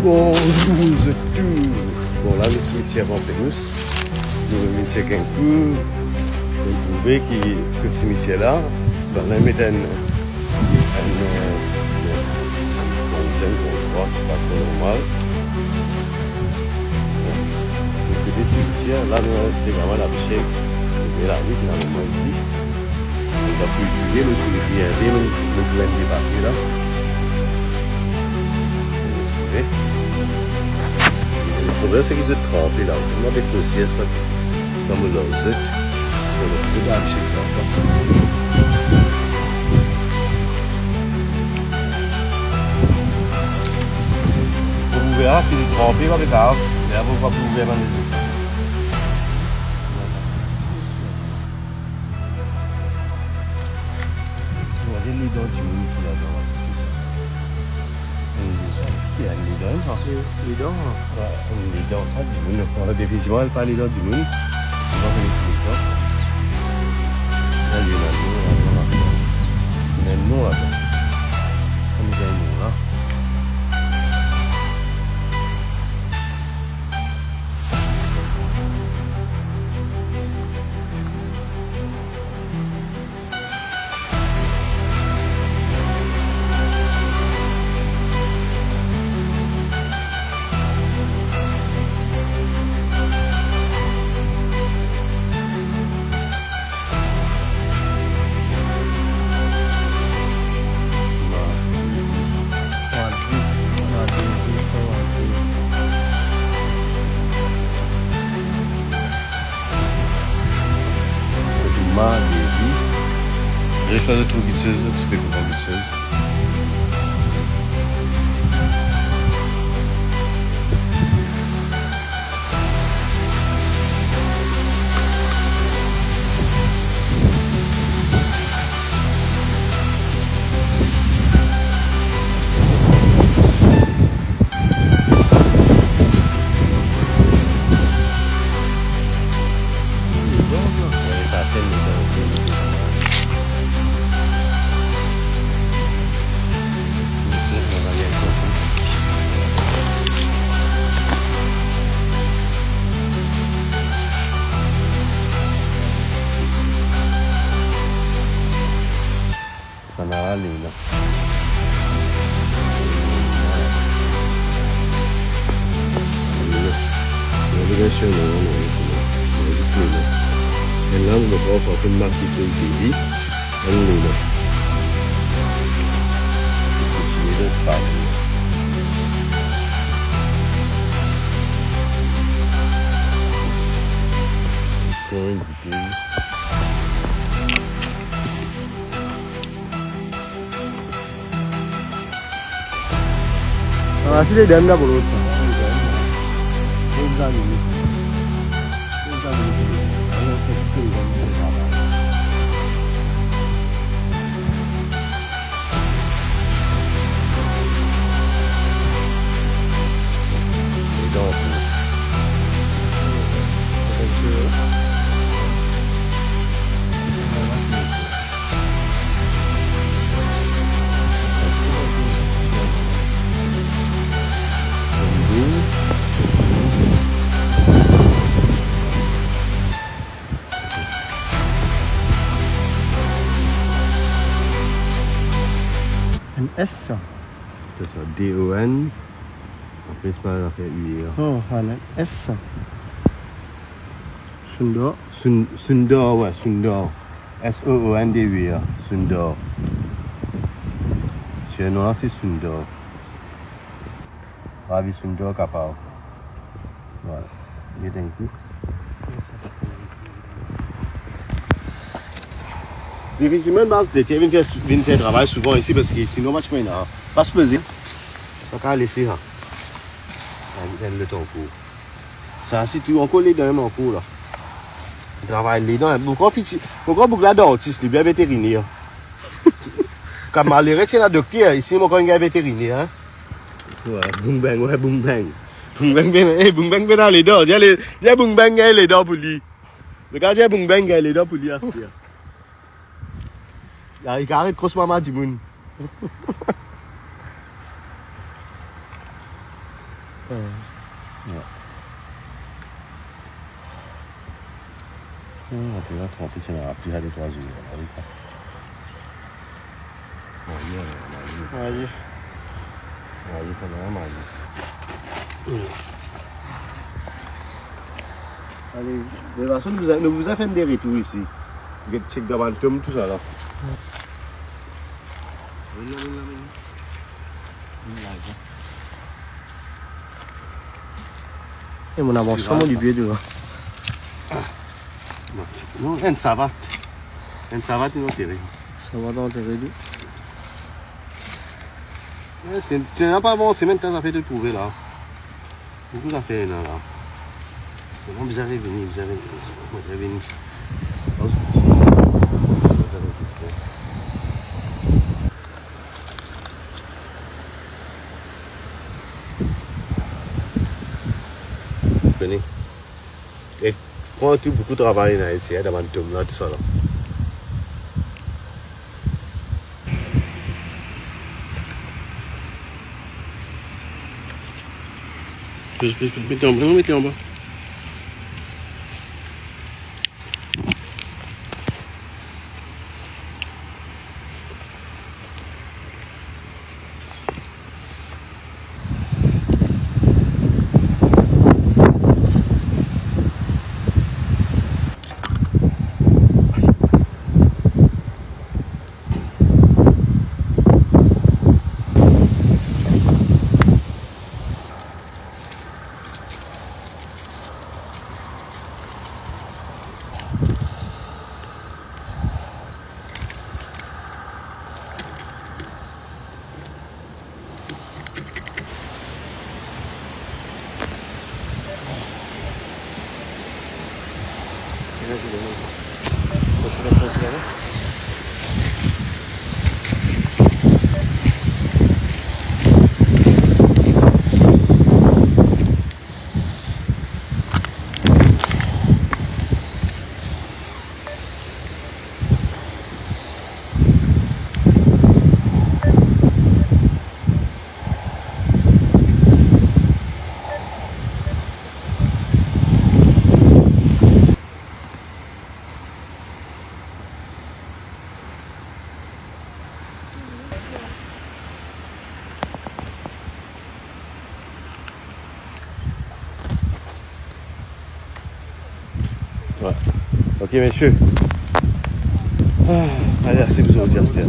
Bonjour tout. Bon là, le cimetière Pamplemousse. Nous avons checké un coup. Vous trouvez que le cimetière là, ben, là, il met un endroit qui n'est pas trop normal. Donc le cimetière, là, nous avons vraiment la bêche. Et la rue finalement ici. On va tout utiliser, le cimetière, le train de débarquer là. Le problème c'est qu'ils se trompent là, c'est pas avec le ciel, c'est pas mon lot, c'est pas avec chez vous verrez si vous trompez, pas grave, mais là vous pouvez voir les autres. Voici les dents du monde qui là-dedans. Il y a les dents, les dents. Ouais, les dents, pas du monde. On a définitivement pas les dents du monde. On va faire les dents. Là, il y a un nom là-bas. On a un nom là. J'espère de trouver quelque chose, tu peux comprendre quelque chose. Open market TV and Luna. This is fun. Going to be. Actually, dam na bolo. S ça. C'est ça, D-O-N. Après, c'est pas la fait U. Oh, un S ça. Sundor. Sundor, ouais, Sundor. S-O-O-N-D-U. Sundor. Chez nous, c'est Sundor. Ravi Sundor capable. Voilà. Il est un coup. Difficilement, je viens faire travail souvent ici parce que sinon, je ne pas se peser. Je ne vais pas laisser ça. Le temps court. Ça, si tu encore les dents en cours là. Je travaille les dents. Pourquoi beaucoup d'artistes, les bien vétérinaires? Comme malheureux, c'est la docteur ici, moi, quand il y a un vétérinaire. Ouais, boum bang, ouais, boum bang. Boum bang, ben dans les dents. J'ai boum bang, les dents pour lui. Regarde, j'ai boum bang, les dents pour lui. Il arrête grosse maman du monde. Tu vas tromper, c'est la plus à des 3 jours. Allez, de toute façon, nous vous avons fait des retours ici. Vous avez check devant le tome, tout ça là. Et mon avance sûrement du pied de là. Non, une savate. Une savate, ils ont tiré. Ça va dans tes réduits. Tu n'as pas avancé, maintenant ça fait de trouver là. Beaucoup d'affaires là. C'est bon, vous avez venu, vous avez venu. Venez. Et prends tout beaucoup de travail là ici, devant le tome là, tout ça là. Mettez en bas. Ouais. Ok, messieurs. Allez, assez vous dire, c'était